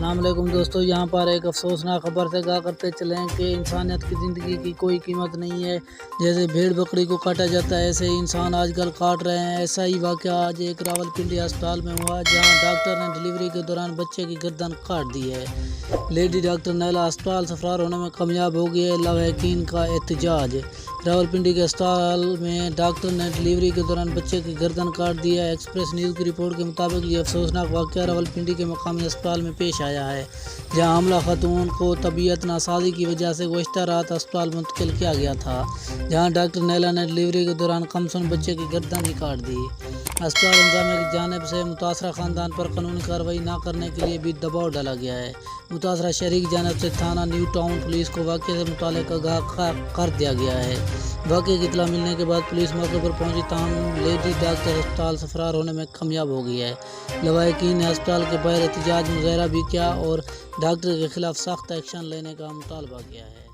السلام علیکم دوستو، یہاں پر ایک افسوسناک خبر سے کہا کرتے چلیں کہ انسانیت کی زندگی کی کوئی قیمت نہیں ہے۔ جیسے بھیڑ بکری کو کاٹا جاتا ہے ایسے ہی انسان آج کل کاٹ رہے ہیں۔ ایسا ہی واقعہ آج ایک راولپنڈی ہسپتال میں ہوا، جہاں ڈاکٹر نے ڈلیوری کے دوران بچے کی گردن کاٹ دی ہے۔ لیڈی ڈاکٹر نیلا ہسپتال سے فرار ہونے میں کامیاب ہو گئی ہے، لواحقین کا احتجاج۔ راولپنڈی کے ہسپتال میں ڈاکٹر نے ڈلیوری کے دوران بچے کی گردن کاٹ دی ہے۔ ایکسپریس نیوز کی رپورٹ کے مطابق یہ افسوسناک واقعہ راولپنڈی کے مقامی ہسپتال میں پیش آیا ہے، جہاں حاملہ خاتون کو طبیعت ناسازی کی وجہ سے گزشتہ رات ہسپتال منتقل کیا گیا تھا، جہاں ڈاکٹر نیلا نے ڈلیوری کے دوران کمسن بچے کی گردن ہی کاٹ دی۔ ہسپتال انتظامیہ کی جانب سے متاثرہ خاندان پر قانونی کارروائی نہ کرنے کے لیے بھی دباؤ ڈالا گیا ہے۔ متاثرہ شہری کی جانب سے تھانہ نیو ٹاؤن پولیس کو واقعے سے متعلق آگاہ کر دیا گیا ہے۔ واقعے کی اطلاع ملنے کے بعد پولیس موقع پر پہنچی، تاہم لیڈی ڈاکٹر ہسپتال سے فرار ہونے میں کامیاب ہو گئی ہے۔ لواحقین نے ہسپتال کے باہر احتجاج مظاہرہ بھی کیا اور ڈاکٹر کے خلاف سخت ایکشن لینے کا مطالبہ کیا ہے۔